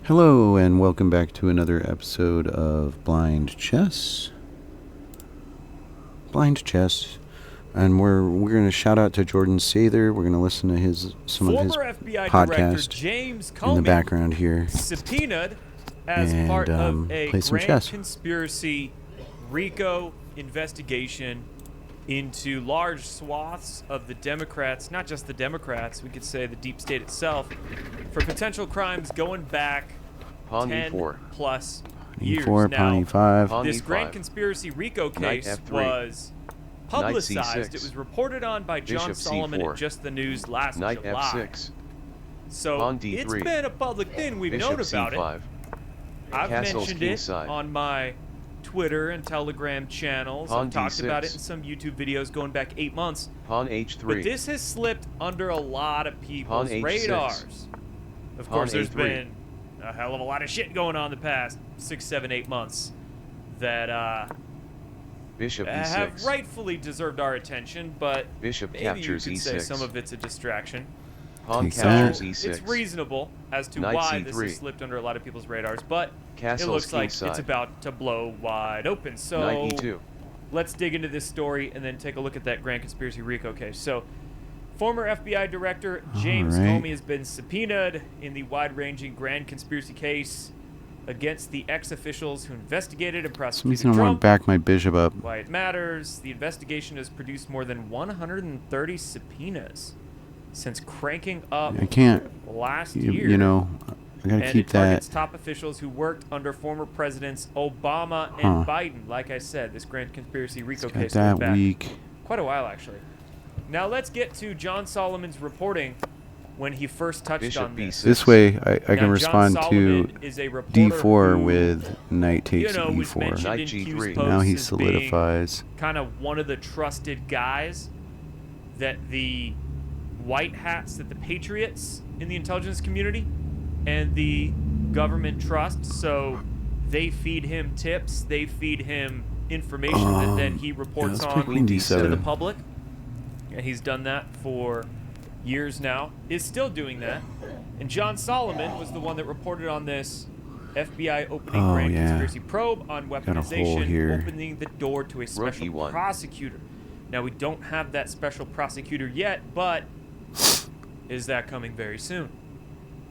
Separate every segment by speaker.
Speaker 1: Hello and welcome back to another episode of Blind Chess. And we're going to shout out to Jordan Sather. We're going to listen to some of his
Speaker 2: FBI
Speaker 1: podcast
Speaker 2: James
Speaker 1: in the background here.
Speaker 2: Subpoenaed as
Speaker 1: and
Speaker 2: part of a
Speaker 1: play some
Speaker 2: grand
Speaker 1: chess.
Speaker 2: conspiracy RICO investigation into large swaths of the Democrats, not just the Democrats, we could say the deep state itself, for potential crimes going back 10 plus years. Now, this grand conspiracy RICO case was publicized. It was reported on by John Solomon at Just the News last July.
Speaker 3: F6.
Speaker 2: So it's been a public thing. We've known about it. I've mentioned it on my Twitter and Telegram channels. I've talked about it in some YouTube videos going back 8 months.
Speaker 3: Pawn H3.
Speaker 2: But this has slipped under a lot of people's radars. Of course, there's been a hell of a lot of shit going on the past 6, 7, 8 months that
Speaker 3: Bishop E6.
Speaker 2: have rightfully deserved our attention, but
Speaker 3: Bishop
Speaker 2: maybe
Speaker 3: captures
Speaker 2: you could
Speaker 3: E6.
Speaker 2: say some of it's a distraction.
Speaker 3: Pawn captures E6.
Speaker 2: It's reasonable as to
Speaker 3: Knight
Speaker 2: why
Speaker 3: C3.
Speaker 2: this has slipped under a lot of people's radars, but
Speaker 3: Castles
Speaker 2: it looks like
Speaker 3: kingside.
Speaker 2: it's about to blow wide open. So
Speaker 3: Knight E2.
Speaker 2: let's dig into this story and then take a look at that grand conspiracy RICO case. So, former FBI Director James Comey has been subpoenaed in the wide-ranging grand conspiracy case against the ex-officials who investigated and prosecuted
Speaker 1: I want
Speaker 2: Trump.
Speaker 1: to back my bishop up.
Speaker 2: Why it matters. The investigation has produced more than 130 subpoenas since cranking up
Speaker 1: I can't.
Speaker 2: last year.
Speaker 1: You know, I gotta
Speaker 2: and
Speaker 1: keep
Speaker 2: it
Speaker 1: that.
Speaker 2: targets top officials who worked under former presidents Obama and Biden. Like I said, this grand conspiracy RICO case
Speaker 1: that
Speaker 2: goes back
Speaker 1: week.
Speaker 2: quite a while, actually. Now let's get to John Solomon's reporting when he first touched
Speaker 3: Bishop
Speaker 2: on this.
Speaker 3: B6.
Speaker 1: This way, I
Speaker 2: Now,
Speaker 1: can respond
Speaker 2: John
Speaker 1: to
Speaker 2: Solomon is a reporter
Speaker 1: D4
Speaker 2: who,
Speaker 1: with knight takes
Speaker 2: was
Speaker 1: E4.
Speaker 2: mentioned
Speaker 3: Knight
Speaker 2: in
Speaker 3: G3.
Speaker 2: Q's
Speaker 1: Now he
Speaker 2: posts as being
Speaker 1: solidifies.
Speaker 2: kind of one of the trusted guys that the white hats, that the patriots in the intelligence community and the government trust. So they feed him tips, they feed him information that then he reports on
Speaker 1: Queen
Speaker 2: to
Speaker 1: D7.
Speaker 2: the public. And he's done that for years now, is still doing that. And John Solomon was the one that reported on this FBI opening grand conspiracy probe on weaponization, opening the door to a special prosecutor. Now, we don't have that special prosecutor yet, but is that coming very soon?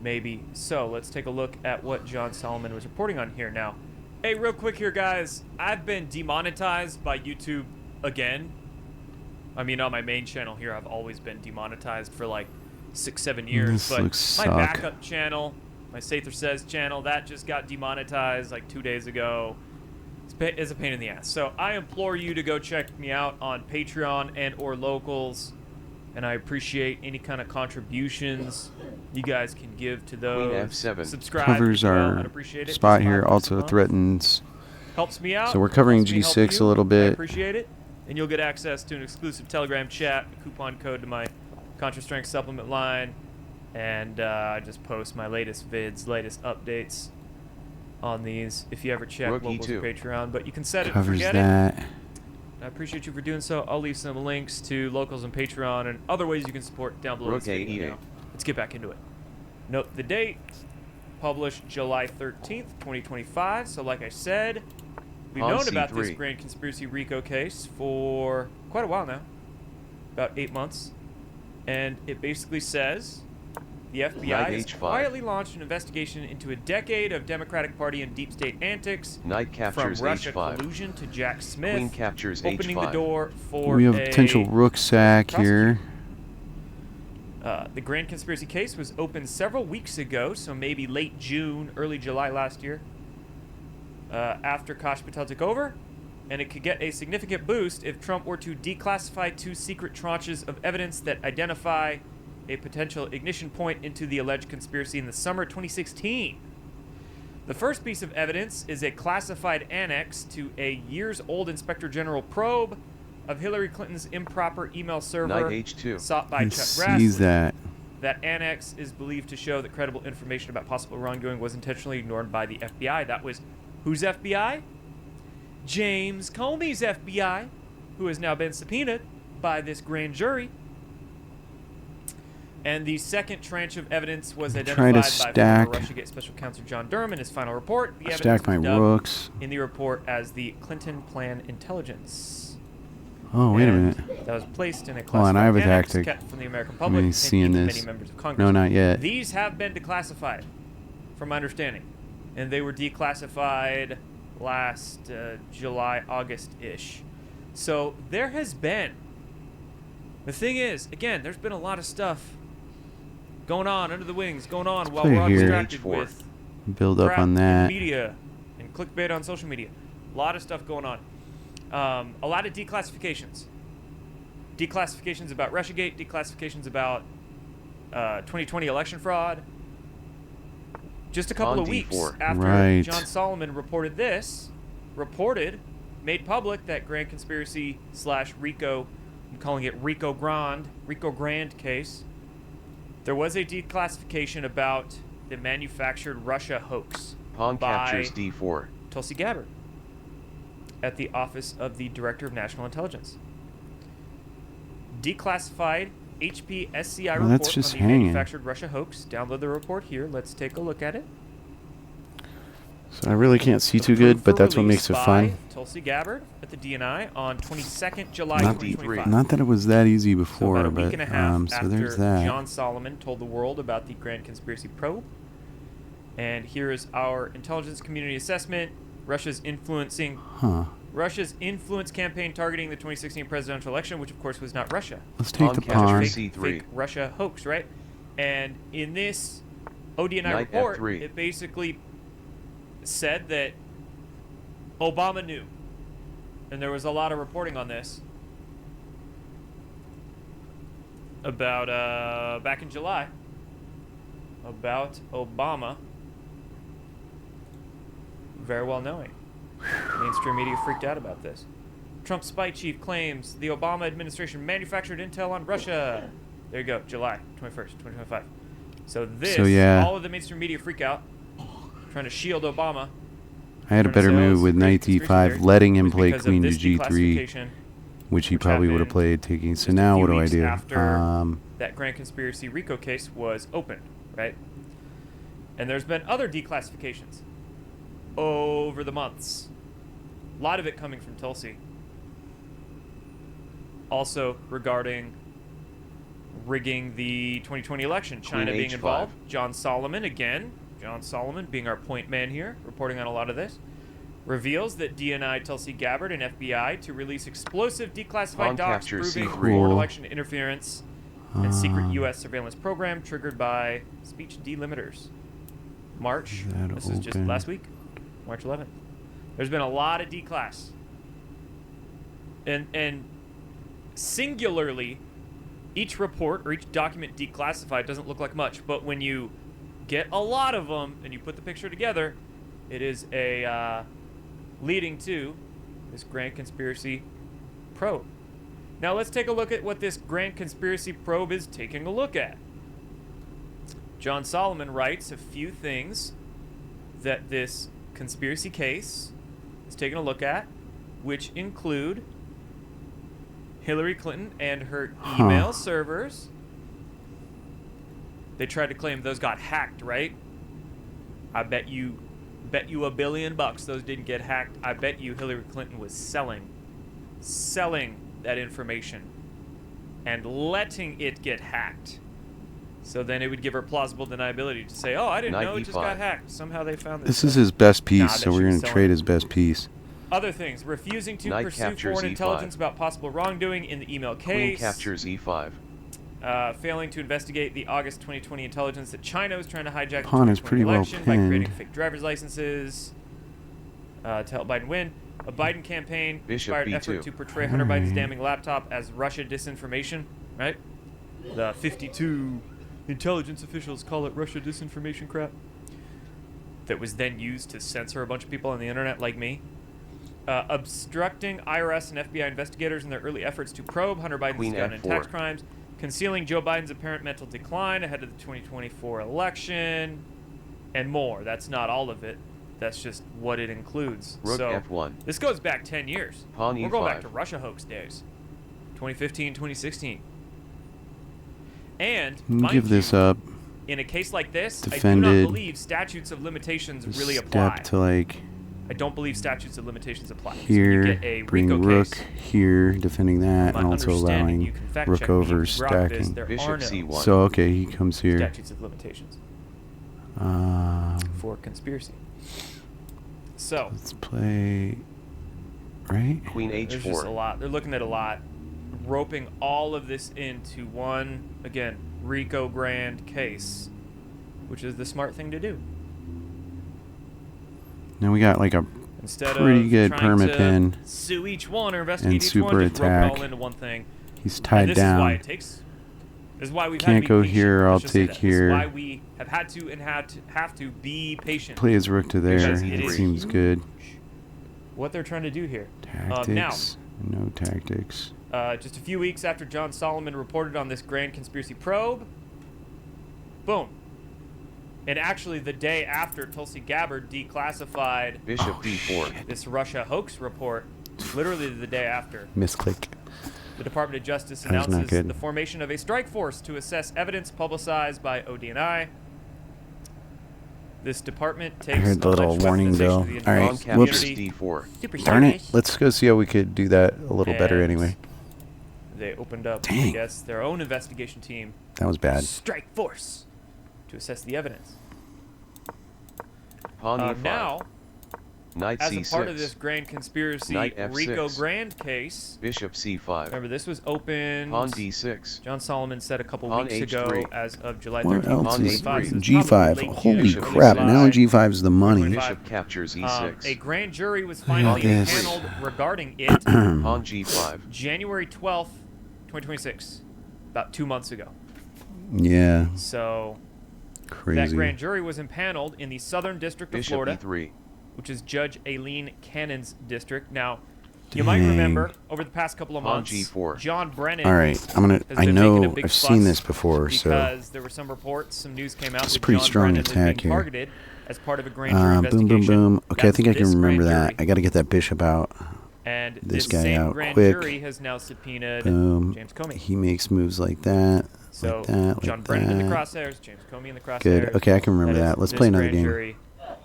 Speaker 2: Maybe so. Let's take a look at what John Solomon was reporting on here. Now, hey, real quick here, guys. I've been demonetized by YouTube again. I mean, on my main channel here, I've always been demonetized for like 6, 7 years. But my backup channel, my Sather Says channel, that just got demonetized like 2 days ago. It's a pain in the ass. So I implore you to go check me out on Patreon and or Locals. And I appreciate any kind of contributions you guys can give to those.
Speaker 3: F7.
Speaker 2: Subscribe.
Speaker 1: Covers our spot here. Also threatens.
Speaker 2: Helps me out.
Speaker 1: So we're covering G6 a little bit.
Speaker 2: I appreciate it. And you'll get access to an exclusive Telegram chat, a coupon code to my Contra Strength supplement line, and I just post my latest vids, latest updates on these if you ever check Locals or Patreon. But you can set it and forget it. I appreciate you for doing so. I'll leave some links to Locals and Patreon and other ways you can support down below this video. Now, let's get back into it. Note the date, published July 13th, 2025. So like I said, we've known about this grand conspiracy RICO case for quite a while now, about 8 months. And it basically says the FBI has quietly launched an investigation into a decade of Democratic Party and deep state antics, from Russia collusion to Jack Smith,
Speaker 3: Queen captures
Speaker 2: opening
Speaker 3: H5.
Speaker 2: the door for
Speaker 1: we have a potential rook sack here.
Speaker 2: The grand conspiracy case was opened several weeks ago, so maybe late June, early July last year, after Kash Patel took over, and it could get a significant boost if Trump were to declassify 2 secret tranches of evidence that identify a potential ignition point into the alleged conspiracy in the summer 2016. The first piece of evidence is a classified annex to a years-old Inspector General probe of Hillary Clinton's improper email server sought by Chuck Grassley. That annex is believed to show that credible information about possible wrongdoing was intentionally ignored by the FBI. That was whose FBI? James Comey's FBI, who has now been subpoenaed by this grand jury. And the second tranche of evidence was
Speaker 1: Try
Speaker 2: identified
Speaker 1: to
Speaker 2: by
Speaker 1: stack-
Speaker 2: former Russiagate Special Counsel John Durham in his final report. The evidence
Speaker 1: Stack my
Speaker 2: was dubbed
Speaker 1: rooks.
Speaker 2: in the report as the Clinton Plan Intelligence.
Speaker 1: Oh, wait a
Speaker 2: And
Speaker 1: minute.
Speaker 2: That was placed in a
Speaker 1: Hold on,
Speaker 2: classified
Speaker 1: I have a
Speaker 2: annex
Speaker 1: tactic.
Speaker 2: kept from the American
Speaker 1: I
Speaker 2: public
Speaker 1: mean,
Speaker 2: and
Speaker 1: seeing
Speaker 2: even
Speaker 1: this.
Speaker 2: many members of Congress.
Speaker 1: No, not yet.
Speaker 2: These have been declassified, from my understanding, and they were declassified last July, August-ish. So there has been. The thing is, again, there's been a lot of stuff going on under the wings, going on while
Speaker 1: play
Speaker 2: we're all
Speaker 1: here.
Speaker 2: distracted
Speaker 3: Page 4.
Speaker 2: with
Speaker 1: Build up
Speaker 2: crap
Speaker 1: on
Speaker 2: in
Speaker 1: that.
Speaker 2: media and clickbait on social media. A lot of stuff going on. A lot of declassifications. Declassifications about Russiagate, declassifications about 2020 election fraud. Just a couple
Speaker 3: On
Speaker 2: of weeks
Speaker 3: D4.
Speaker 2: after
Speaker 1: Right.
Speaker 2: John Solomon reported this, made public that Grand Conspiracy / RICO, I'm calling it Rico Grande case, there was a declassification about the manufactured Russia hoax
Speaker 3: Pawn
Speaker 2: by
Speaker 3: captures D4.
Speaker 2: Tulsi Gabbard at the Office of the Director of National Intelligence. Declassified HPSCI
Speaker 1: Well,
Speaker 2: report
Speaker 1: that's just
Speaker 2: on the
Speaker 1: hanging.
Speaker 2: manufactured Russia hoax. Download the report here. Let's take a look at it.
Speaker 1: So I really can't see too good, but that's what makes it fun.
Speaker 2: Tulsi Gabbard at the DNI on 22nd July
Speaker 1: Not-
Speaker 2: 2025.
Speaker 1: Not that it was that easy
Speaker 2: So
Speaker 1: before,
Speaker 2: about a week
Speaker 1: but
Speaker 2: and a half
Speaker 1: so
Speaker 2: after
Speaker 1: there's that.
Speaker 2: John Solomon told the world about the Grand Conspiracy probe. And here is our intelligence community assessment. Russia's influence campaign targeting the 2016 presidential election, which of course was not Russia.
Speaker 1: Let's take
Speaker 3: Pawn
Speaker 1: the
Speaker 3: captures
Speaker 1: pawn.
Speaker 3: C3.
Speaker 2: Fake Russia hoax, right? And in this ODNI
Speaker 3: Knight
Speaker 2: report,
Speaker 3: F3.
Speaker 2: it basically said that Obama knew. And there was a lot of reporting on this about back in July about Obama very well knowing. Mainstream media freaked out about this. Trump spy chief claims the Obama administration manufactured intel on Russia. There you go, July 21st, 2025. So this,
Speaker 1: yeah.
Speaker 2: all of the mainstream media freak out, trying to shield Obama.
Speaker 1: I had a better move with knight d5, letting him play queen to g3, which he probably would have played taking. So now what do I do?
Speaker 2: After that Grand Conspiracy RICO case was opened, right? And there's been other declassifications over the months. A lot of it coming from Tulsi. Also regarding rigging the 2020 election, China being
Speaker 3: H5.
Speaker 2: involved. John Solomon, again, John Solomon being our point man here, reporting on a lot of this, reveals that DNI Tulsi Gabbard and FBI to release explosive declassified
Speaker 3: Pawn
Speaker 2: docs
Speaker 3: capture
Speaker 2: proving
Speaker 3: C3.
Speaker 2: foreign election interference and secret U.S. surveillance program triggered by speech delimiters. March, this is just
Speaker 1: open?
Speaker 2: last week, March 11th. There's been a lot of declass. And singularly, each report or each document declassified doesn't look like much, but when you get a lot of them and you put the picture together, it is a leading to this Grand Conspiracy probe. Now let's take a look at what this Grand Conspiracy probe is taking a look at. John Solomon writes a few things that this conspiracy case is taking a look at, which include Hillary Clinton and her email servers. They tried to claim those got hacked, right? I bet you $1 billion those didn't get hacked. I bet you Hillary Clinton was selling that information and letting it get hacked. So then it would give her plausible deniability to say, oh, I didn't know it just got hacked. Somehow they found this.
Speaker 1: This is his best piece,
Speaker 2: Nah, I
Speaker 1: so
Speaker 2: bet
Speaker 1: we're
Speaker 2: she was
Speaker 1: going to
Speaker 2: selling
Speaker 1: trade
Speaker 2: it.
Speaker 1: his best piece.
Speaker 2: Other things, refusing to
Speaker 3: Knight
Speaker 2: pursue
Speaker 3: captures
Speaker 2: foreign
Speaker 3: E5.
Speaker 2: intelligence about possible wrongdoing in the email
Speaker 3: Queen
Speaker 2: case.
Speaker 3: captures E5.
Speaker 2: Failing to investigate the August 2020 intelligence that China was trying to hijack the
Speaker 1: Pawn is
Speaker 2: 2020
Speaker 1: pretty well
Speaker 2: election by creating
Speaker 1: pinned.
Speaker 2: fake driver's licenses to help Biden win. A Biden campaign
Speaker 3: Bishop
Speaker 2: inspired
Speaker 3: B2.
Speaker 2: effort to portray Hunter Biden's damning laptop as Russia disinformation, right? The 52 intelligence officials call it Russia disinformation crap. That was then used to censor a bunch of people on the internet like me. Obstructing IRS and FBI investigators in their early efforts to probe Hunter Biden's
Speaker 3: Queen
Speaker 2: gun and
Speaker 3: F4.
Speaker 2: tax crimes. Concealing Joe Biden's apparent mental decline ahead of the 2024 election. And more. That's not all of it. That's just what it includes.
Speaker 3: Rook
Speaker 2: so
Speaker 3: F1.
Speaker 2: this goes back 10 years.
Speaker 3: Pawn
Speaker 2: We're going back
Speaker 3: E5.
Speaker 2: to Russia hoax days. 2015, 2016. And
Speaker 1: Give
Speaker 2: mind
Speaker 1: this
Speaker 2: you,
Speaker 1: up.
Speaker 2: in a case like this, I do
Speaker 1: Defended.
Speaker 2: not believe statutes of limitations really
Speaker 1: Step
Speaker 2: apply.
Speaker 1: to like
Speaker 2: I don't believe statutes of limitations apply. So
Speaker 1: here.
Speaker 2: you get a
Speaker 1: Bring
Speaker 2: RICO
Speaker 1: rook
Speaker 2: case.
Speaker 1: here, defending that,
Speaker 2: My
Speaker 1: and also
Speaker 2: understanding, you
Speaker 1: allowing
Speaker 2: can fact
Speaker 1: rook
Speaker 2: check me
Speaker 1: over
Speaker 2: if you grok this,
Speaker 1: stacking.
Speaker 2: there are
Speaker 3: Bishop
Speaker 2: no
Speaker 3: C1.
Speaker 1: So okay, he comes here.
Speaker 2: statutes of limitations for conspiracy. So
Speaker 1: Let's play. Right.
Speaker 3: Queen
Speaker 2: there's just a
Speaker 3: H4.
Speaker 2: lot. They're looking at a lot, roping all of this into one, again, RICO grand case, which is the smart thing to do.
Speaker 1: Now we got like a
Speaker 2: Instead
Speaker 1: pretty
Speaker 2: of
Speaker 1: good
Speaker 2: trying to
Speaker 1: perma-pin
Speaker 2: sue each one or investigate each
Speaker 1: super
Speaker 2: one, just rope it all
Speaker 1: attack.
Speaker 2: into one thing.
Speaker 1: He's
Speaker 2: And
Speaker 1: tied
Speaker 2: this is why
Speaker 1: down.
Speaker 2: it takes. This is why we've had
Speaker 1: Can't
Speaker 2: to be
Speaker 1: go
Speaker 2: patient.
Speaker 1: here, I'll
Speaker 2: Let's just say
Speaker 1: take
Speaker 2: that.
Speaker 1: here.
Speaker 2: This is why we have had to and have to be patient.
Speaker 1: Play his rook to there.
Speaker 2: Because it
Speaker 1: It
Speaker 2: is
Speaker 1: seems good.
Speaker 2: What they're trying to do here.
Speaker 1: Tactics. No tactics.
Speaker 2: Just a few weeks after John Solomon reported on this grand conspiracy probe, boom. And actually, the day after Tulsi Gabbard declassified
Speaker 3: Bishop D4.
Speaker 2: this Russia hoax report, literally the day after,
Speaker 1: Misclick.
Speaker 2: the Department of Justice
Speaker 1: That was not
Speaker 2: announces
Speaker 1: good.
Speaker 2: the formation of a strike force to assess evidence publicized by ODNI. This department takes
Speaker 1: heard the little
Speaker 2: alleged
Speaker 1: warning
Speaker 2: weaponization
Speaker 1: bell.
Speaker 2: of the
Speaker 1: All right,
Speaker 2: involved
Speaker 1: whoops.
Speaker 2: community.
Speaker 3: D4.
Speaker 2: Super
Speaker 1: Darn it.
Speaker 2: serious.
Speaker 1: Let's go see how we could do that a little better
Speaker 2: And
Speaker 1: anyway.
Speaker 2: They opened up, I
Speaker 1: Dang.
Speaker 2: guess, their own investigation team,
Speaker 1: That was bad.
Speaker 2: strike force, to assess the evidence.
Speaker 3: Pawn E5.
Speaker 2: Now,
Speaker 3: Knight
Speaker 2: as
Speaker 3: C6.
Speaker 2: a part of this grand conspiracy
Speaker 3: Knight F6.
Speaker 2: RICO grand case,
Speaker 3: Bishop C5.
Speaker 2: remember this was opened.
Speaker 3: Pawn D6.
Speaker 2: John Solomon said a couple
Speaker 3: Pawn
Speaker 2: weeks ago,
Speaker 3: H3.
Speaker 2: as of July
Speaker 1: What
Speaker 2: 13th,
Speaker 1: else
Speaker 3: Pawn
Speaker 1: is
Speaker 3: A3.
Speaker 2: so it's
Speaker 1: G5?
Speaker 2: probably late
Speaker 1: Holy
Speaker 2: June,
Speaker 1: crap!
Speaker 2: early
Speaker 1: Now
Speaker 2: July.
Speaker 1: G5's the money.
Speaker 3: Bishop captures E6.
Speaker 2: A grand jury was
Speaker 1: at
Speaker 2: finally
Speaker 1: this.
Speaker 2: impaneled regarding it
Speaker 3: Pawn G5.
Speaker 2: January 12th, 2026, about 2 months ago.
Speaker 1: Yeah,
Speaker 2: So that
Speaker 1: crazy.
Speaker 2: grand jury was impaneled in the Southern District of
Speaker 3: Bishop
Speaker 2: Florida,
Speaker 3: E3.
Speaker 2: which is Judge Aileen Cannon's district. Now, you might
Speaker 1: Dang.
Speaker 2: remember over the past couple of
Speaker 3: Pawn
Speaker 2: months,
Speaker 3: G4.
Speaker 2: John Brennan.
Speaker 1: All right, I'm gonna.
Speaker 2: has
Speaker 1: I
Speaker 2: been making a
Speaker 1: know
Speaker 2: big
Speaker 1: I've seen
Speaker 2: fuss
Speaker 1: this before, so
Speaker 2: because there were some reports, some news came out
Speaker 1: It's a
Speaker 2: that
Speaker 1: pretty
Speaker 2: John
Speaker 1: strong
Speaker 2: Brennan is
Speaker 1: attack
Speaker 2: being
Speaker 1: here.
Speaker 2: targeted as part of a grand jury
Speaker 1: boom, boom,
Speaker 2: investigation.
Speaker 1: boom. Okay, I
Speaker 2: That's
Speaker 1: think I can
Speaker 2: this
Speaker 1: remember
Speaker 2: grand
Speaker 1: that.
Speaker 2: jury.
Speaker 1: I got to get that bishop out.
Speaker 2: And
Speaker 1: this
Speaker 2: this
Speaker 1: guy
Speaker 2: same
Speaker 1: out
Speaker 2: grand
Speaker 1: quick.
Speaker 2: jury has now subpoenaed
Speaker 1: Boom.
Speaker 2: James Comey.
Speaker 1: He makes moves like that,
Speaker 2: So
Speaker 1: like that,
Speaker 2: John
Speaker 1: like
Speaker 2: Brennan in the
Speaker 1: that.
Speaker 2: crosshairs, James Comey in the crosshairs.
Speaker 1: Good. Okay, I can remember
Speaker 2: is
Speaker 1: that. Let's
Speaker 2: this
Speaker 1: play another
Speaker 2: grand
Speaker 1: game.
Speaker 2: Jury,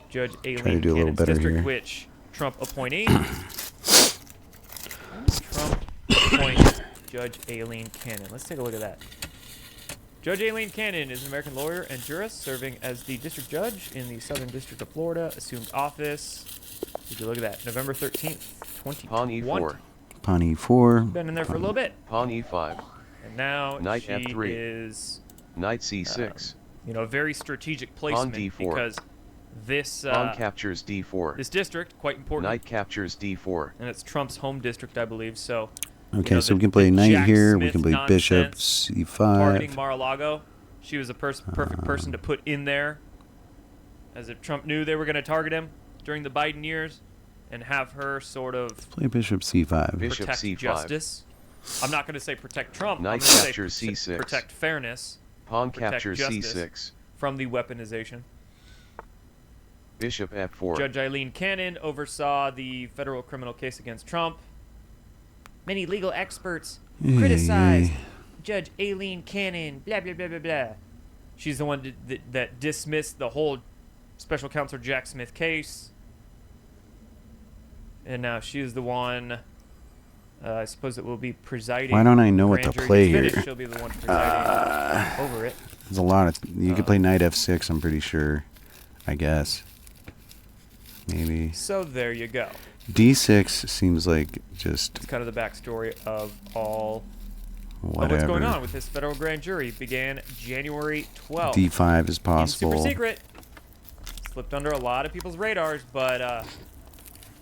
Speaker 2: Judge Aileen
Speaker 1: Try to do a little
Speaker 2: Cannon's
Speaker 1: better
Speaker 2: district,
Speaker 1: here.
Speaker 2: which Trump appointee. Trump appoints Judge Aileen Cannon. Let's take a look at that. Judge Aileen Cannon is an American lawyer and jurist serving as the district judge in the Southern District of Florida. Assumed office. Would you look at that? November 13th,
Speaker 3: Pawn
Speaker 2: 2020.
Speaker 3: E4.
Speaker 1: Pawn E4.
Speaker 2: Been in there for a little bit.
Speaker 3: Pawn E5.
Speaker 2: And now
Speaker 3: Knight
Speaker 2: she
Speaker 3: F3.
Speaker 2: is,
Speaker 3: Knight C6.
Speaker 2: you know, a very strategic placement
Speaker 3: D4.
Speaker 2: because this
Speaker 3: Pawn captures D4.
Speaker 2: this district quite important,
Speaker 3: Knight captures D4.
Speaker 2: and it's Trump's home district, I believe. So
Speaker 1: Okay,
Speaker 2: know,
Speaker 1: so we
Speaker 2: the-
Speaker 1: can play
Speaker 2: the
Speaker 1: knight
Speaker 2: Jack
Speaker 1: here. We
Speaker 2: Smith
Speaker 1: can play bishop
Speaker 2: nonsense
Speaker 1: C5.
Speaker 2: targeting Mar-a-Lago, she was a perfect person to put in there, as if Trump knew they were going to target him during the Biden years, and have her sort of
Speaker 1: Play bishop C5.
Speaker 3: Bishop
Speaker 2: protect
Speaker 3: C5.
Speaker 2: justice. I'm not going to say protect Trump. I'm
Speaker 3: Knight
Speaker 2: going to say
Speaker 3: captures C6.
Speaker 2: protect fairness
Speaker 3: Pawn
Speaker 2: protect
Speaker 3: captures
Speaker 2: justice.
Speaker 3: C6.
Speaker 2: from the weaponization.
Speaker 3: Bishop F4.
Speaker 2: Judge Aileen Cannon oversaw the federal criminal case against Trump. Many legal experts criticized Judge Aileen Cannon, blah, blah, blah, blah, blah. She's the one that dismissed the whole special counsel Jack Smith case. And now she is the one, I suppose, that will be presiding.
Speaker 1: Why don't I know what
Speaker 2: grand
Speaker 1: to
Speaker 2: jury
Speaker 1: play
Speaker 2: gets finished,
Speaker 1: here?
Speaker 2: She'll be the one presiding over it.
Speaker 1: There's a lot of. You could play knight F6. I'm pretty sure. I guess. Maybe
Speaker 2: So there you go.
Speaker 1: D6 seems like just
Speaker 2: It's kind of the backstory of all
Speaker 1: whatever.
Speaker 2: what's going on with this federal grand jury. Began January 12th.
Speaker 1: D5 is
Speaker 2: In
Speaker 1: possible.
Speaker 2: super secret. Slipped under a lot of people's radars, but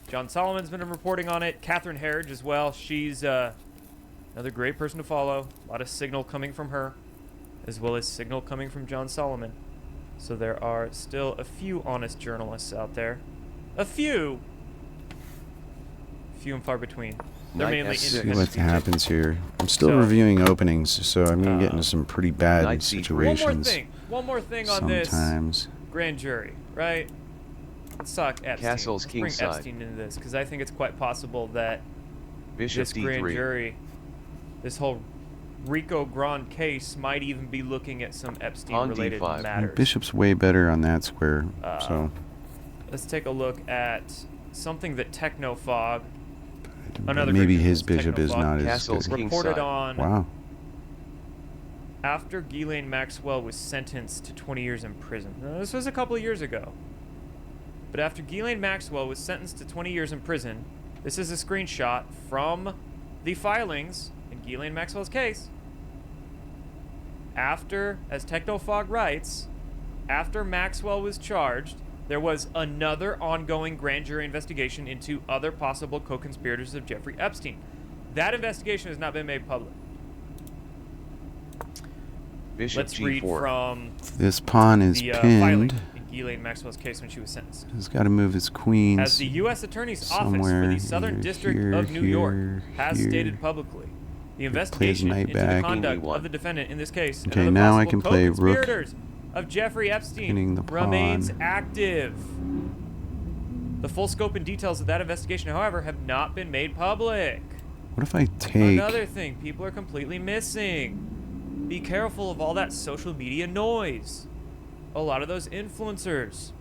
Speaker 2: John Solomon's been reporting on it. Catherine Herridge as well. She's another great person to follow. A lot of signal coming from her, as well as signal coming from John Solomon. So there are still a few honest journalists out there. A few. Few and far between. They're
Speaker 3: Knight
Speaker 2: mainly
Speaker 3: F6.
Speaker 1: See
Speaker 2: independent.
Speaker 1: what happens here. I'm still
Speaker 2: So-
Speaker 1: reviewing openings, so I'm gonna get into some pretty bad
Speaker 3: Knight C4.
Speaker 1: situations.
Speaker 2: One more thing on this
Speaker 1: Sometimes.
Speaker 2: grand jury, right? Let's talk Epstein.
Speaker 3: Castle's
Speaker 2: Let's bring
Speaker 3: kingside.
Speaker 2: Epstein into this, because I think it's quite possible that
Speaker 3: Bishop
Speaker 2: this grand
Speaker 3: D3.
Speaker 2: jury, this whole Rico Grande case might even be looking at some Epstein-related
Speaker 3: D5.
Speaker 2: matters.
Speaker 1: Bishop's way better on that square, so...
Speaker 2: Let's take a look at something that Technofog, another
Speaker 1: maybe
Speaker 2: group
Speaker 1: his
Speaker 2: called
Speaker 1: bishop is
Speaker 2: Technofog,
Speaker 1: not as
Speaker 3: Castle's
Speaker 1: good.
Speaker 3: king
Speaker 2: reported
Speaker 3: side.
Speaker 2: on
Speaker 1: Wow.
Speaker 2: after Ghislaine Maxwell was sentenced to 20 years in prison. Now, this was a couple of years ago. But after Ghislaine Maxwell was sentenced to 20 years in prison, this is a screenshot from the filings in Ghislaine Maxwell's case. After, as Technofog writes, after Maxwell was charged, there was another ongoing grand jury investigation into other possible co-conspirators of Jeffrey Epstein. That investigation has not been made public.
Speaker 3: Bishop
Speaker 2: Let's read
Speaker 3: G4.
Speaker 2: from
Speaker 1: This pawn is
Speaker 2: the filing
Speaker 1: pinned.
Speaker 2: in Ghislaine Maxwell's case when she was sentenced.
Speaker 1: He's got to move his queens.
Speaker 2: As the U.S. Attorney's Office for
Speaker 1: somewhere
Speaker 2: the Southern
Speaker 1: either
Speaker 2: District
Speaker 1: here,
Speaker 2: of New York
Speaker 1: here,
Speaker 2: has
Speaker 1: here.
Speaker 2: stated publicly, the
Speaker 1: Play his
Speaker 2: investigation
Speaker 1: knight
Speaker 2: into the
Speaker 1: back.
Speaker 2: conduct
Speaker 3: One.
Speaker 2: of the defendant in this case and
Speaker 1: Okay,
Speaker 2: other
Speaker 1: now I
Speaker 2: possible
Speaker 1: can play rook,
Speaker 2: co-conspirators of Jeffrey
Speaker 1: pinning
Speaker 2: Epstein
Speaker 1: the
Speaker 2: remains
Speaker 1: pawn.
Speaker 2: active. The full scope and details of that investigation, however, have not been made public.
Speaker 1: What if I take...
Speaker 2: Another thing people are completely missing. Be careful of all that social media noise. A lot of those influencers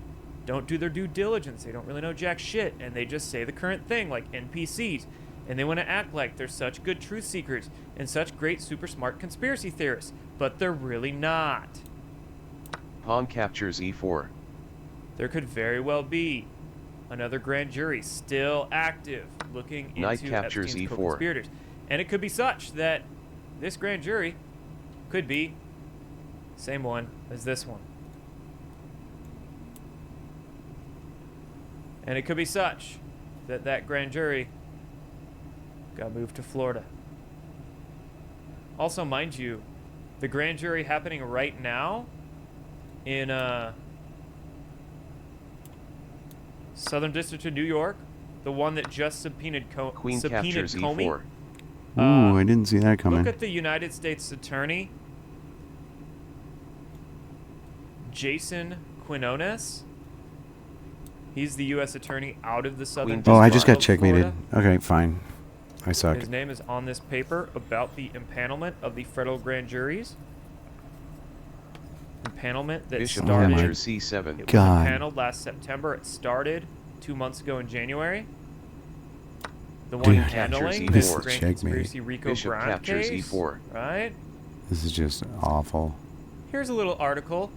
Speaker 2: don't do their due diligence. They don't really know jack shit, and they just say the current thing like NPCs. And they want to act like they're such good truth seekers and such great super smart conspiracy theorists, but they're really not.
Speaker 3: Pawn captures E4.
Speaker 2: There could very well be another grand jury still active looking
Speaker 3: Knight
Speaker 2: into
Speaker 3: captures
Speaker 2: Epstein's
Speaker 3: E4.
Speaker 2: co-conspirators. And it could be such that this grand jury could be same one as this one. And it could be such that that grand jury got moved to Florida. Also, mind you, the grand jury happening right now in Southern District of New York, the one that just subpoenaed
Speaker 3: Queen
Speaker 2: subpoenaed
Speaker 3: captures
Speaker 2: Comey.
Speaker 3: E4.
Speaker 1: Ooh, I didn't see that coming.
Speaker 2: Look at the United States Attorney, Jason Quinones. He's the U.S. Attorney out of the Southern
Speaker 3: Queen
Speaker 1: Oh, I
Speaker 2: District
Speaker 1: just got
Speaker 2: of
Speaker 1: checkmated.
Speaker 2: Florida.
Speaker 1: Okay, fine. I suck.
Speaker 2: His name is on this paper about the impanelment of the federal grand juries. Impanelment that
Speaker 3: Bishop
Speaker 2: started.
Speaker 3: captures C7.
Speaker 2: It
Speaker 1: God.
Speaker 2: was impaneled last September. It started 2 months ago in January. The one
Speaker 1: Dude.
Speaker 2: handling
Speaker 3: Captures
Speaker 2: this
Speaker 3: E4.
Speaker 2: grand
Speaker 1: Checkmate.
Speaker 2: conspiracy Rico
Speaker 3: Bishop
Speaker 2: Grande
Speaker 3: captures
Speaker 2: case,
Speaker 3: E4.
Speaker 2: right?
Speaker 1: This is just awful.
Speaker 2: Here's a little article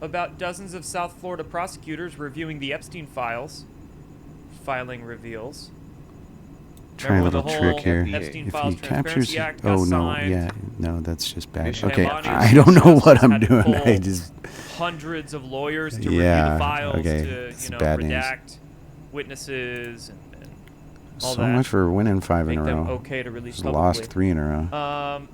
Speaker 2: about dozens of South Florida prosecutors reviewing the Epstein files. Filing reveals.
Speaker 1: Try a
Speaker 2: Remember
Speaker 1: little
Speaker 2: the
Speaker 1: trick
Speaker 2: whole
Speaker 1: here.
Speaker 2: Epstein
Speaker 1: If
Speaker 2: Files
Speaker 1: he captures...
Speaker 2: Transparency Act got
Speaker 1: Oh, no.
Speaker 2: signed.
Speaker 1: Yeah. No, that's just bad.
Speaker 3: Bishop
Speaker 1: Okay,
Speaker 3: captures
Speaker 1: I don't know
Speaker 2: Justice
Speaker 1: what I'm
Speaker 2: had to
Speaker 1: doing.
Speaker 2: pull
Speaker 1: I just...
Speaker 2: hundreds of lawyers to review
Speaker 1: Yeah,
Speaker 2: the files
Speaker 1: okay.
Speaker 2: to,
Speaker 1: It's
Speaker 2: you know,
Speaker 1: bad news.
Speaker 2: redact witnesses and all
Speaker 1: So
Speaker 2: that.
Speaker 1: much for winning 5 in
Speaker 2: Make
Speaker 1: a
Speaker 2: them
Speaker 1: row.
Speaker 2: okay to release
Speaker 1: Just lost
Speaker 2: publicly.
Speaker 1: 3 in a row.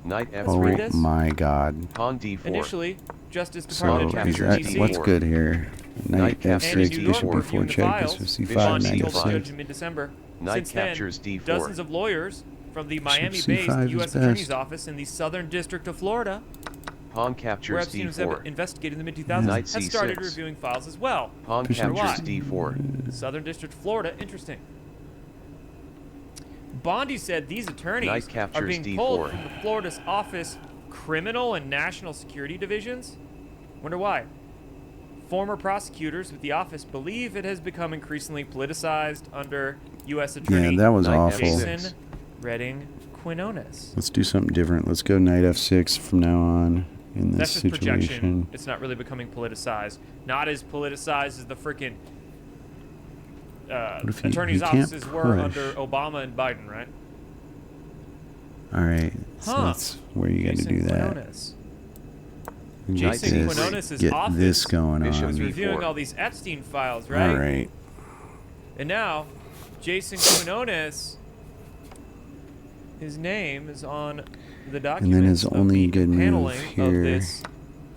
Speaker 3: Knight
Speaker 2: Let's
Speaker 1: Oh
Speaker 2: read
Speaker 3: F3.
Speaker 2: this.
Speaker 1: my God.
Speaker 3: Pawn D4.
Speaker 2: Initially, Justice
Speaker 1: So
Speaker 2: Department
Speaker 3: captures
Speaker 2: attorneys
Speaker 1: he's
Speaker 2: in
Speaker 1: at,
Speaker 2: DC
Speaker 1: what's good here? Knight
Speaker 3: Knight captures
Speaker 2: and in
Speaker 1: F6,
Speaker 2: New
Speaker 1: bishop
Speaker 2: York
Speaker 1: B4
Speaker 2: reviewing the
Speaker 1: check,
Speaker 2: files,
Speaker 1: bishop
Speaker 2: Bond
Speaker 1: C5, knight
Speaker 2: deals
Speaker 3: F6.
Speaker 2: judge
Speaker 1: F6.
Speaker 2: in mid-December.
Speaker 3: Knight
Speaker 2: Since then,
Speaker 3: captures D4.
Speaker 2: dozens of lawyers from the
Speaker 1: Bishop
Speaker 2: Miami-based
Speaker 1: C5 is
Speaker 2: U.S. Attorney's
Speaker 1: best.
Speaker 2: Office in the Southern District of Florida,
Speaker 3: Pawn
Speaker 2: where
Speaker 3: captures
Speaker 2: Epstein was
Speaker 3: D4.
Speaker 2: investigated in the mid-2000s,
Speaker 3: Knight
Speaker 2: has started
Speaker 3: C6.
Speaker 2: reviewing files as well.
Speaker 3: Pawn
Speaker 1: Bishop
Speaker 3: captures
Speaker 2: Why?
Speaker 3: D4.
Speaker 2: Southern District, Florida, interesting. Bondi said these attorneys
Speaker 3: Knight
Speaker 2: are
Speaker 3: captures
Speaker 2: being
Speaker 3: D4.
Speaker 2: pulled from the Florida's Office Criminal and National Security Divisions. Wonder why. Former prosecutors with the office believe it has become increasingly politicized under U.S. Attorney
Speaker 1: Yeah, that was
Speaker 3: Knight
Speaker 1: awful.
Speaker 3: F6.
Speaker 2: Jason Redding Quinones.
Speaker 1: Let's do something different. Let's go knight F6 from now on in this
Speaker 2: That's just
Speaker 1: situation.
Speaker 2: projection. It's not really becoming politicized. Not as politicized as the freaking
Speaker 1: if he
Speaker 2: attorneys'
Speaker 1: can't
Speaker 2: offices were
Speaker 1: push?
Speaker 2: under Obama and Biden, right?
Speaker 1: All right, so
Speaker 2: Huh.
Speaker 1: that's where you got to
Speaker 2: Jason
Speaker 1: do that.
Speaker 2: Quinones.
Speaker 1: Get
Speaker 2: Jason
Speaker 1: this,
Speaker 2: Quinones'
Speaker 1: get
Speaker 2: office
Speaker 1: this going
Speaker 3: Bishop
Speaker 1: on.
Speaker 2: was
Speaker 3: V4.
Speaker 2: reviewing all these Epstein files, right?
Speaker 1: All right.
Speaker 2: And now, Jason Quinones, his name is on the document.
Speaker 1: his only good move
Speaker 2: of
Speaker 1: here
Speaker 2: this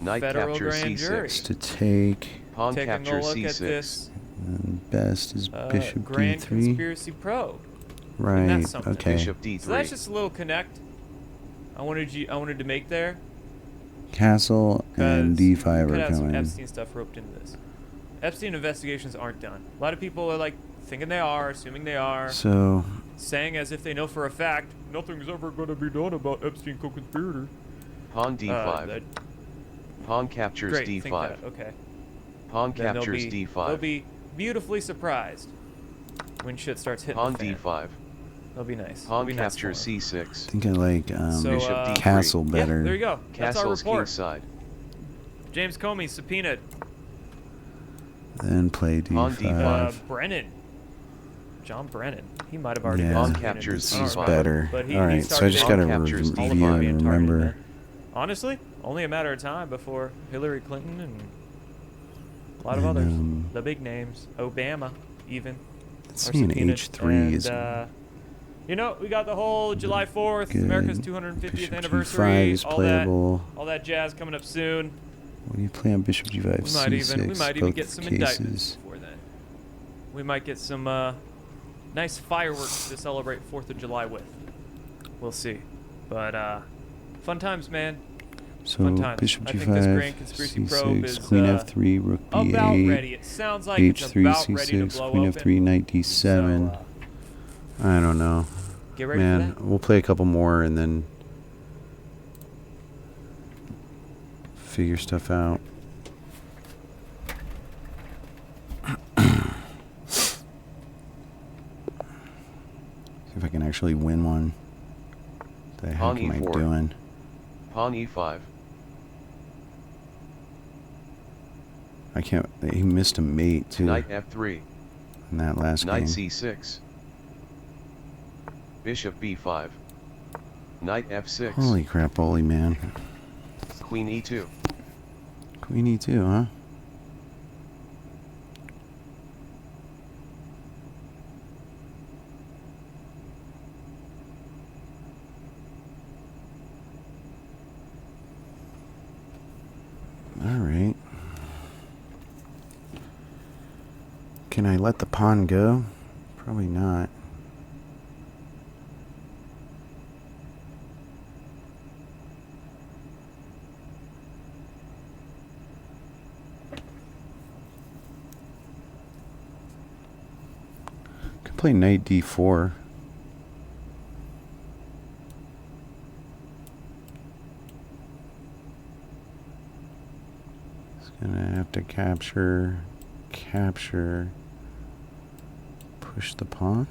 Speaker 3: Knight
Speaker 2: federal
Speaker 3: captures
Speaker 2: grand jury.
Speaker 1: is
Speaker 3: C6.
Speaker 1: to take.
Speaker 3: Pawn
Speaker 2: Taking a
Speaker 3: captures
Speaker 2: look at
Speaker 3: C6.
Speaker 2: this
Speaker 1: And best is bishop
Speaker 2: grand
Speaker 1: D3.
Speaker 2: conspiracy probe.
Speaker 1: Right.
Speaker 2: that's something.
Speaker 1: Okay.
Speaker 3: Bishop D3.
Speaker 2: So that's just a little connect. I wanted to make there.
Speaker 1: Castle and
Speaker 2: 'cause you
Speaker 1: D5
Speaker 2: could
Speaker 1: are
Speaker 2: have some
Speaker 1: coming.
Speaker 2: Epstein stuff roped into this. Epstein investigations aren't done. A lot of people are like thinking they are, assuming they are.
Speaker 1: So
Speaker 2: saying as if they know for a fact nothing's ever going to be done about Epstein co-conspirator.
Speaker 3: Pawn d5. Pawn captures
Speaker 2: great,
Speaker 3: d5.
Speaker 2: think that, okay.
Speaker 3: Pawn
Speaker 2: Then
Speaker 3: captures
Speaker 2: they'll
Speaker 3: d5.
Speaker 2: be beautifully surprised when shit starts hitting
Speaker 3: Pawn
Speaker 2: the fan.
Speaker 3: d5.
Speaker 2: They'll be nice.
Speaker 3: Pawn
Speaker 2: Be
Speaker 3: captures
Speaker 2: nice
Speaker 3: c6.
Speaker 1: I think I like
Speaker 3: Bishop d3.
Speaker 1: castle better.
Speaker 2: Yeah, there you go. That's our
Speaker 3: Castle's
Speaker 2: report.
Speaker 3: kingside.
Speaker 2: James Comey subpoenaed.
Speaker 1: Then play
Speaker 3: Pawn
Speaker 1: d5.
Speaker 3: d5.
Speaker 2: Brennan. John Brennan. He might have already
Speaker 1: Yeah,
Speaker 2: been
Speaker 3: Pawn
Speaker 2: subpoenaed.
Speaker 3: captures
Speaker 2: I don't
Speaker 1: he's
Speaker 3: c5.
Speaker 2: remember,
Speaker 1: better.
Speaker 2: but he
Speaker 1: Alright, so I
Speaker 2: started
Speaker 1: just
Speaker 2: it.
Speaker 1: gotta
Speaker 3: Pawn captures
Speaker 1: review
Speaker 3: d5.
Speaker 1: and
Speaker 2: being targeted,
Speaker 1: remember.
Speaker 2: man. Honestly, only a matter of time before Hillary Clinton and a lot of
Speaker 1: And,
Speaker 2: others, the big names, Obama even.
Speaker 1: Let's
Speaker 2: are
Speaker 1: see, an
Speaker 2: subpoenaed.
Speaker 1: h3
Speaker 2: And,
Speaker 1: is
Speaker 2: you know, we got the whole July 4th,
Speaker 1: good.
Speaker 2: America's 250th
Speaker 1: Bishop
Speaker 2: anniversary,
Speaker 1: g5 is
Speaker 2: all
Speaker 1: playable.
Speaker 2: that jazz coming up soon.
Speaker 1: What do you play on bishop g5?
Speaker 2: We might even
Speaker 1: both
Speaker 2: get some
Speaker 1: cases.
Speaker 2: indictments before then. We might get some nice fireworks to celebrate 4th of July with. We'll see. But fun times, man.
Speaker 1: So
Speaker 2: Fun times.
Speaker 1: bishop
Speaker 2: I think this
Speaker 1: g5,
Speaker 2: Grand Conspiracy Probe
Speaker 1: c6,
Speaker 2: is
Speaker 1: queen f3, rook
Speaker 2: about
Speaker 1: b8,
Speaker 2: ready. It sounds like it's
Speaker 1: h3,
Speaker 2: about ready to
Speaker 1: c6,
Speaker 2: blow
Speaker 1: queen
Speaker 2: open.
Speaker 1: f3, knight d7.
Speaker 2: So,
Speaker 1: I don't know.
Speaker 2: get ready
Speaker 1: Man,
Speaker 2: for that.
Speaker 1: we'll play a couple more and then figure stuff out. See if I can actually win one. What the heck
Speaker 3: Pawn
Speaker 1: am I
Speaker 3: e4.
Speaker 1: doing?
Speaker 3: Pawn e5.
Speaker 1: I can't. He missed a mate too
Speaker 3: Knight f3.
Speaker 1: in that last
Speaker 3: Knight
Speaker 1: game.
Speaker 3: c6. Bishop b5. Knight f6.
Speaker 1: Holy crap, holy man.
Speaker 3: Queen e2.
Speaker 1: Queen e2, huh? Alright. Can I let the pawn go? Probably not. Could play knight d4. Gonna have to capture, push the pawn.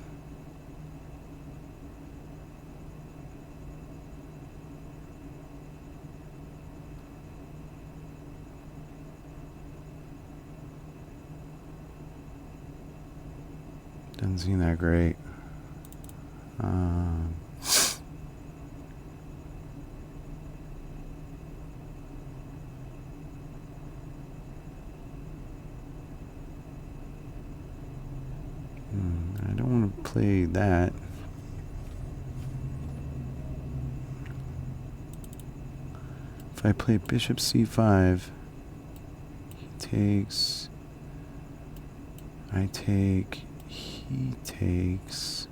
Speaker 1: Doesn't seem that great. I don't want to play that. If I play bishop c5, he takes, I take, he takes,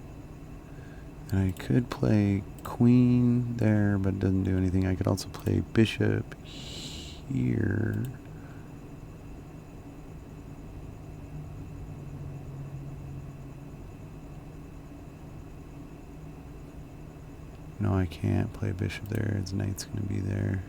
Speaker 1: and I could play queen there, but it doesn't do anything. I could also play bishop here. No, I can't play bishop there. His knight's going to be there.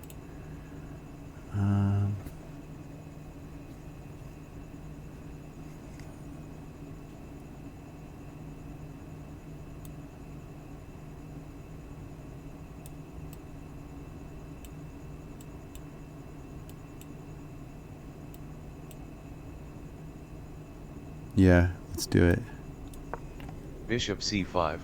Speaker 1: Yeah, let's do it.
Speaker 3: Bishop c5.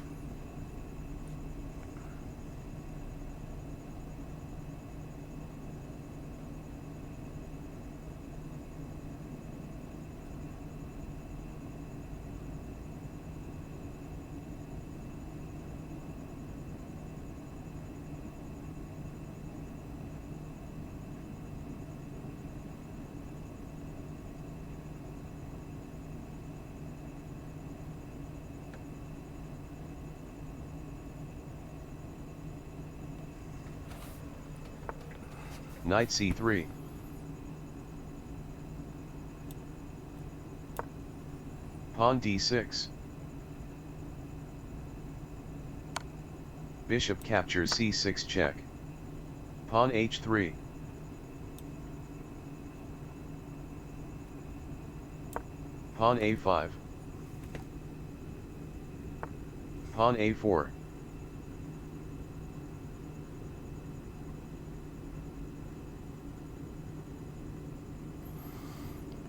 Speaker 3: Knight c3. Pawn d6. Bishop captures c6 check. Pawn h3. Pawn a5. Pawn a4.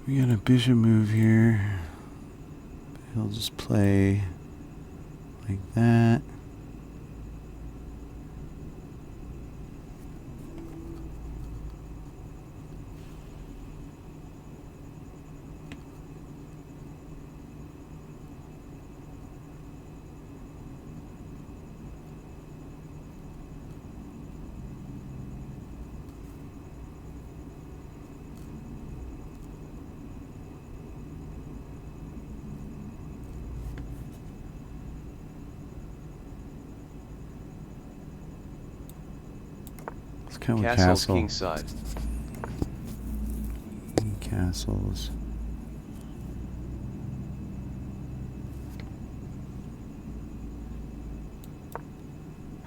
Speaker 1: We got a bishop move here. He'll just play like that. Kind of
Speaker 3: Castles
Speaker 1: castle.
Speaker 3: kingside.
Speaker 1: Castles.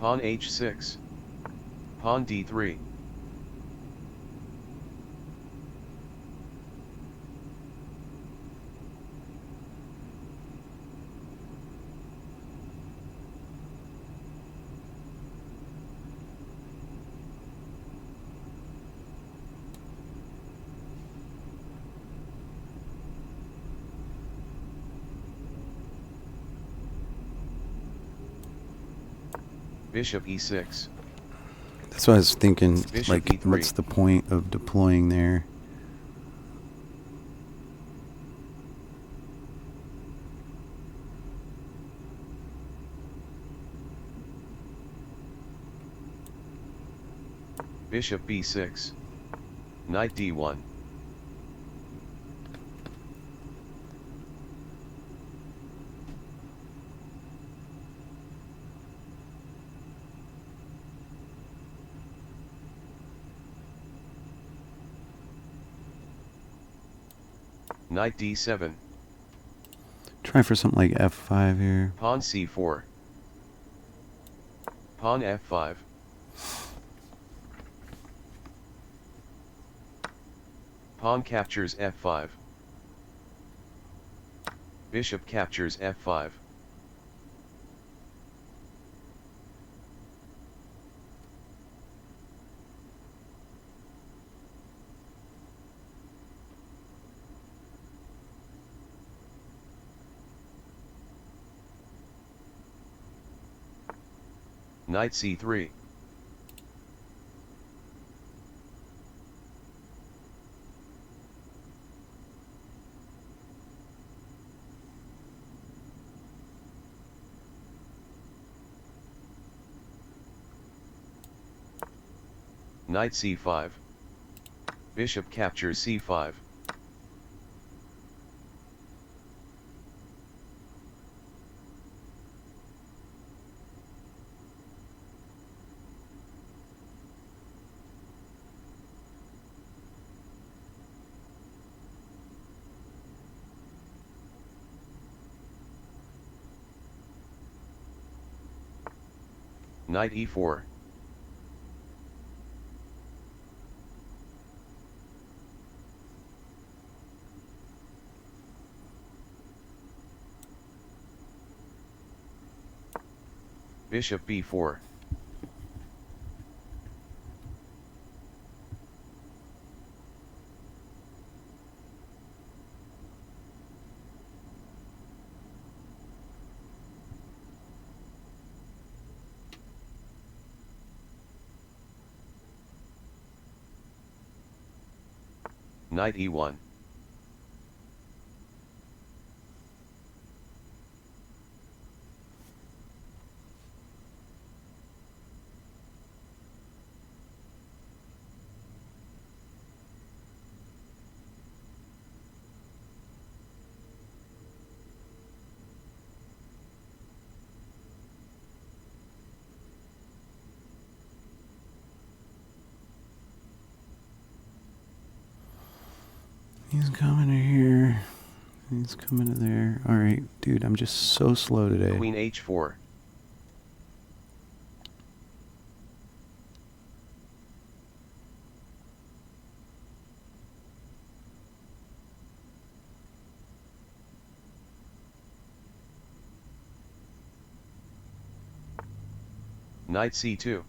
Speaker 3: Pawn h6. Pawn d3. Bishop e6.
Speaker 1: That's what I was thinking.
Speaker 3: Bishop
Speaker 1: Like,
Speaker 3: E3.
Speaker 1: what's the point of deploying there?
Speaker 3: Bishop b6. Knight d1. Knight d7.
Speaker 1: Try for something like f5 here.
Speaker 3: Pawn c4. Pawn f5. Pawn captures f5. Bishop captures f5. Knight c3. Knight c5. Bishop captures c5. Knight e4. Bishop b4. Knight e1.
Speaker 1: He's coming to here. He's coming to there. Alright, dude, I'm just so slow today.
Speaker 3: Queen h4. Knight c2.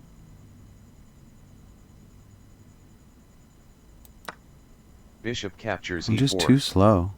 Speaker 3: Bishop captures e4.
Speaker 1: I'm just too slow.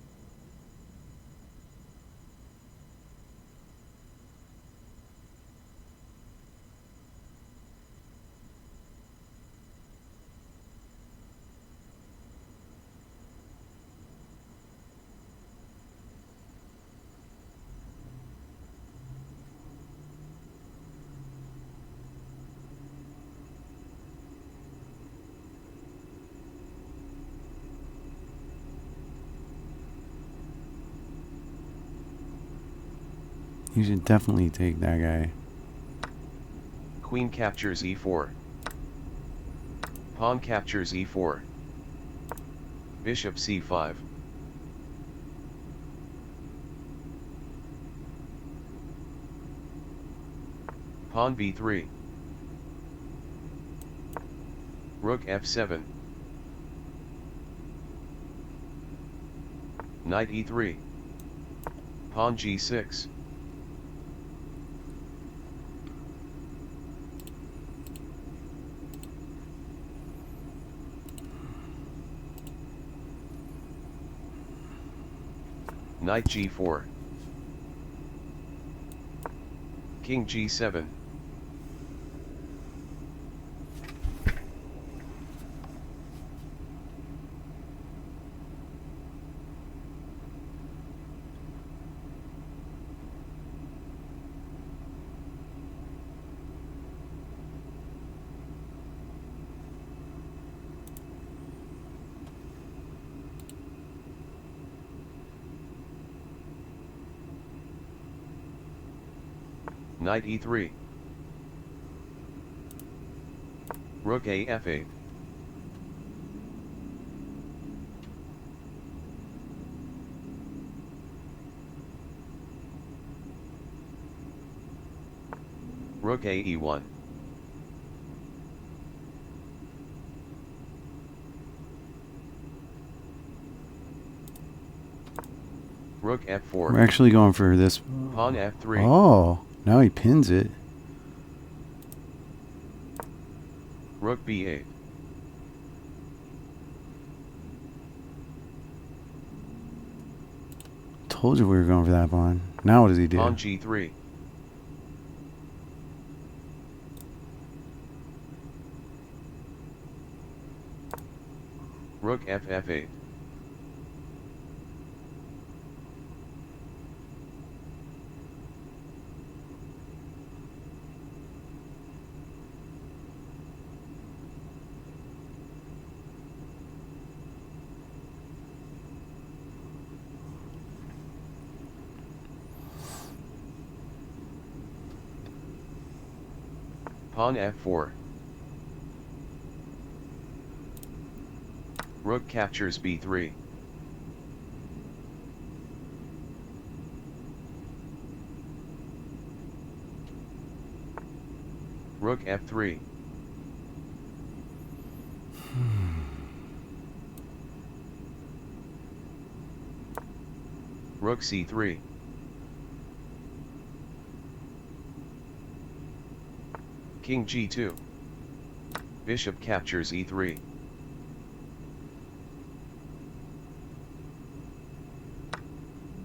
Speaker 1: You should definitely take that guy.
Speaker 3: Queen captures e4. Pawn captures e4. Bishop c5. Pawn b3. Rook f7. Knight e3. Pawn g6. Knight g4. King g7. Knight e3. Rook a f8. Rook a e1. Rook f4.
Speaker 1: We're actually going for this.
Speaker 3: Pawn f3.
Speaker 1: Oh, now he pins it.
Speaker 3: Rook b8.
Speaker 1: Told you we were going for that pawn. Now what does he do?
Speaker 3: Pawn g3. Rook f8. Pawn f4. Rook captures b3. Rook f3. Rook c3. King g2. Bishop captures e3.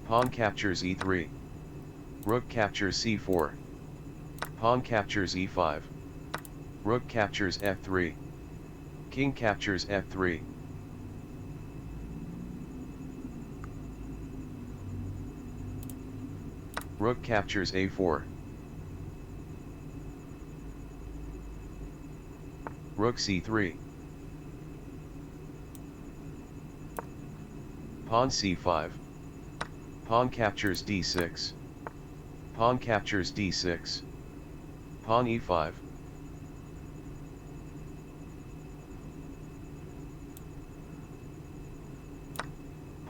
Speaker 3: Pawn captures e3. Rook captures c4. Pawn captures e5. Rook captures f3. King captures f3. Rook captures a4. Rook c3. Pawn c5. Pawn captures d6. Pawn captures d6. Pawn e5.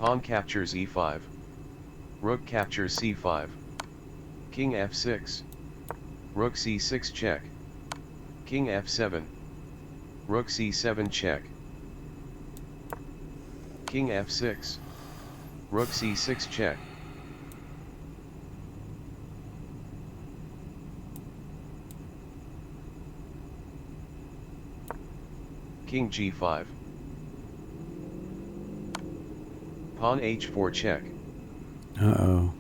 Speaker 3: Pawn captures e5. Rook captures c5. King f6. Rook c6 check. King f7. Rook c7 check. King f6. Rook c6 check. King G5. Pawn H4 check.
Speaker 1: Uh-oh.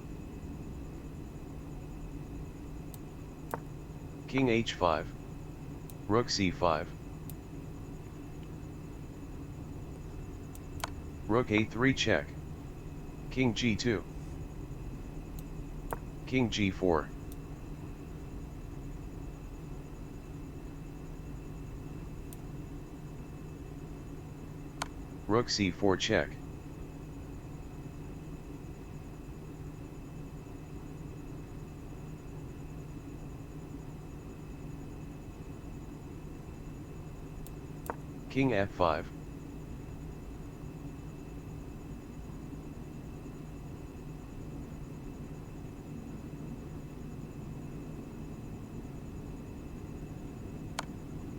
Speaker 3: King H5. Rook C5. Rook A3 check. King G2. King G4. Rook C4 check. King F5.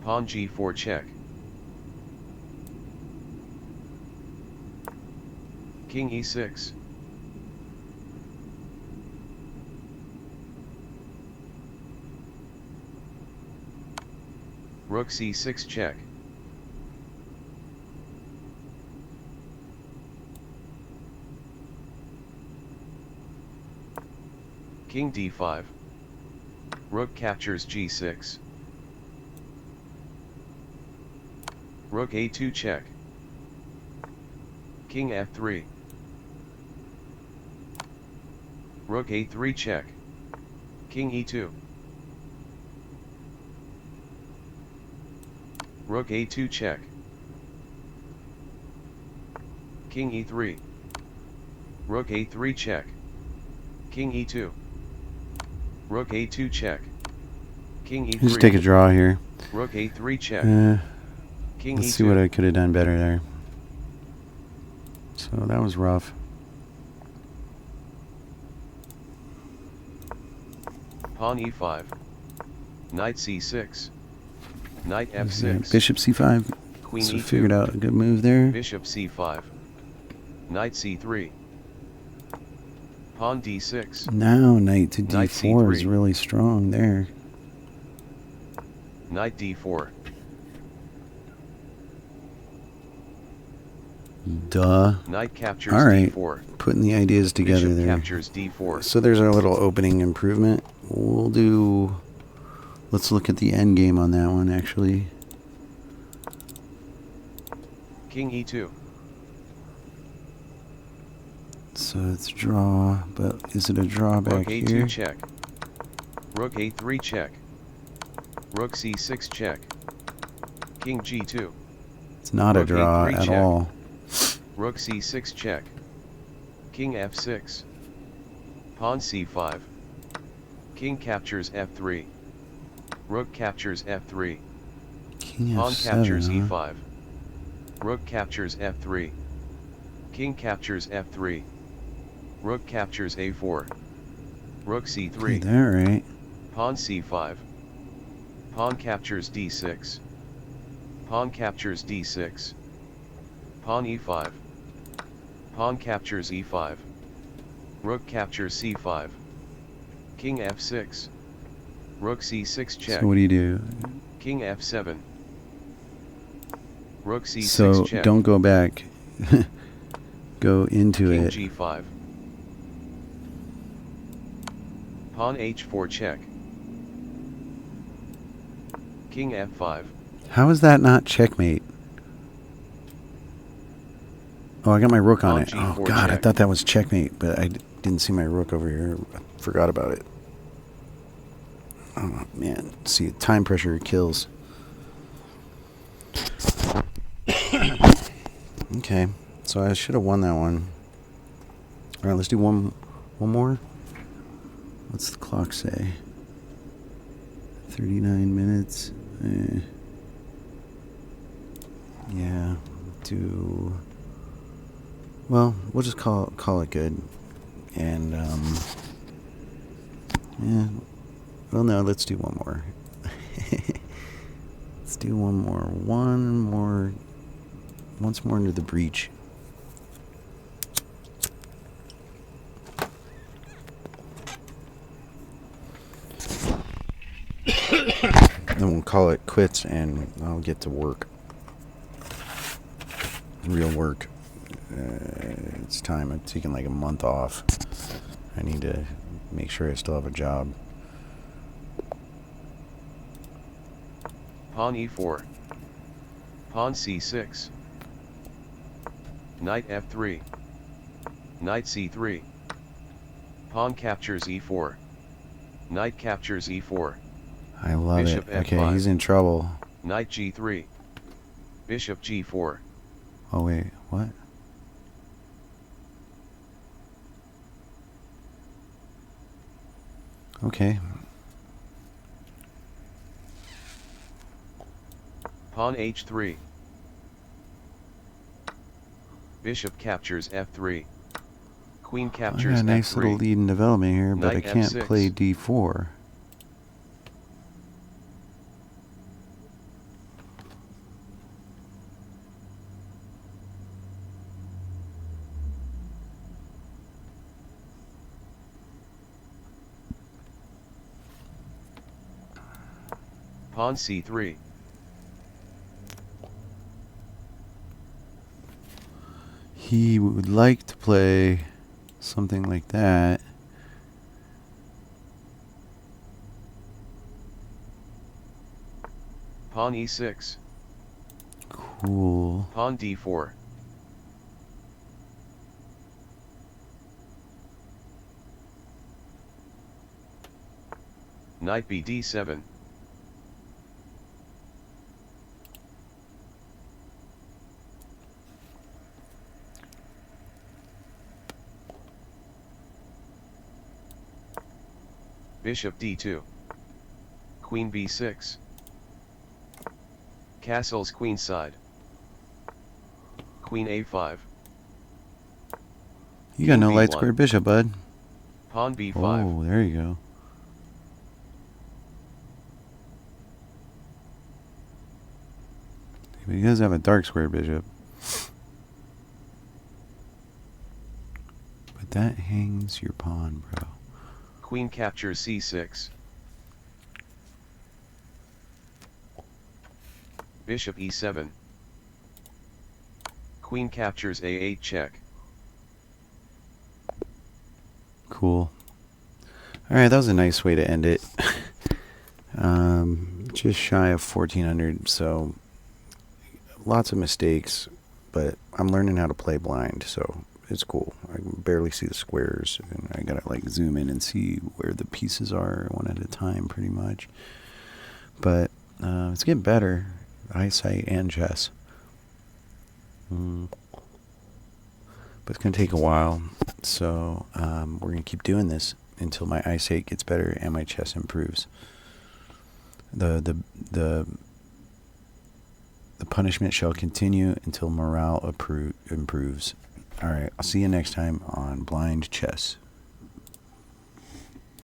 Speaker 3: Pawn G4 check. King E6. Rook C6 check. King D5. Rook captures G6. Rook A2 check. King F3. Rook A3 check. King E2. Rook A2 check. King E3. Rook A3 check. King E2. Rook A2 check. King E3.
Speaker 1: Just take a draw here.
Speaker 3: Rook A3 check. King
Speaker 1: Let's
Speaker 3: E2.
Speaker 1: see what I could have done better there. So that was rough.
Speaker 3: Pawn E5. Knight C6. Knight F6.
Speaker 1: Bishop C5.
Speaker 3: Queen
Speaker 1: So
Speaker 3: E2.
Speaker 1: figured out a good move there.
Speaker 3: Bishop C5. Knight C3. Pawn D6.
Speaker 1: Now knight to
Speaker 3: Knight
Speaker 1: D4 is
Speaker 3: C3.
Speaker 1: really strong there.
Speaker 3: Knight D4.
Speaker 1: Duh.
Speaker 3: Knight captures
Speaker 1: All right.
Speaker 3: D4.
Speaker 1: Putting the ideas together
Speaker 3: Bishop
Speaker 1: there.
Speaker 3: captures D4.
Speaker 1: So there's our little opening improvement. We'll do... Let's look at the end game on that one, actually.
Speaker 3: King E2.
Speaker 1: So it's draw, but is it a draw
Speaker 3: Rook
Speaker 1: back
Speaker 3: A2
Speaker 1: here?
Speaker 3: check. Rook A3 check. Rook C6 check. King G2.
Speaker 1: It's not a
Speaker 3: Rook
Speaker 1: draw
Speaker 3: A3
Speaker 1: at
Speaker 3: check.
Speaker 1: all.
Speaker 3: Rook C6 check. King F6. Pawn C5. King captures F3. Rook captures F3.
Speaker 1: King
Speaker 3: Pawn
Speaker 1: F7,
Speaker 3: captures
Speaker 1: huh?
Speaker 3: E5. Rook captures F3. King captures F3. Rook captures A4. Rook
Speaker 1: Did
Speaker 3: C3.
Speaker 1: that right.
Speaker 3: Pawn C5. Pawn captures D6. Pawn captures D6. Pawn E5. Pawn captures E5. Rook captures C5. King F6. Rook C6 check.
Speaker 1: So what do you do?
Speaker 3: King F7. Rook C6
Speaker 1: So
Speaker 3: check.
Speaker 1: don't go back. Go into
Speaker 3: King
Speaker 1: it.
Speaker 3: G5. Pawn H4 check. King F5.
Speaker 1: How is that not checkmate? Oh, I got my rook on
Speaker 3: Pawn
Speaker 1: it. Oh
Speaker 3: G4
Speaker 1: god, I
Speaker 3: check.
Speaker 1: thought that was checkmate, but I didn't see my rook over here. I forgot about it. Oh man, see, time pressure kills. Okay, so I should have won that one. All right, let's do one more. What's the clock say? 39 minutes. Yeah, do. Well, we'll just call it good. And yeah. Well, no, let's do one more. Let's do one more. Once more into the breach. Then we'll call it quits and I'll get to work. real work. It's time. I'm taking like a month off. I need to make sure I still have a job.
Speaker 3: Pawn e4. Pawn c6. Knight f3. Knight c3. Pawn captures e4. Knight captures e4.
Speaker 1: I love
Speaker 3: Bishop
Speaker 1: it. Okay,
Speaker 3: F5.
Speaker 1: he's in trouble.
Speaker 3: Knight g3. Bishop g4.
Speaker 1: Oh, wait. What? Okay.
Speaker 3: Pawn h3. Bishop captures f3. Queen
Speaker 1: I got
Speaker 3: captures
Speaker 1: a nice little
Speaker 3: f3.
Speaker 1: lead in development here, but I
Speaker 3: Knight
Speaker 1: can't
Speaker 3: f6.
Speaker 1: play d4.
Speaker 3: Pawn c3.
Speaker 1: He would like to play something like that.
Speaker 3: Pawn e6.
Speaker 1: Cool.
Speaker 3: Pawn d4. Knight bd7. Bishop d2. Queen b6. Castles queenside. Queen a5.
Speaker 1: You got no
Speaker 3: King
Speaker 1: light
Speaker 3: b1.
Speaker 1: square bishop, bud.
Speaker 3: Pawn b5.
Speaker 1: Oh, there you go. But he does have a dark square bishop. But that hangs your pawn, bro.
Speaker 3: Queen captures c6. Bishop e7. Queen captures a8 check.
Speaker 1: Cool. Alright, that was a nice way to end it. Just shy of 1400, so lots of mistakes, but I'm learning how to play blind, so it's cool. I can barely see the squares, and I gotta like zoom in and see where the pieces are one at a time pretty much. But it's getting better, eyesight and chess. But it's gonna take a while, so we're gonna keep doing this until my eyesight gets better and my chess improves. The punishment shall continue until morale improves. All right, I'll see you next time on Blind Chess.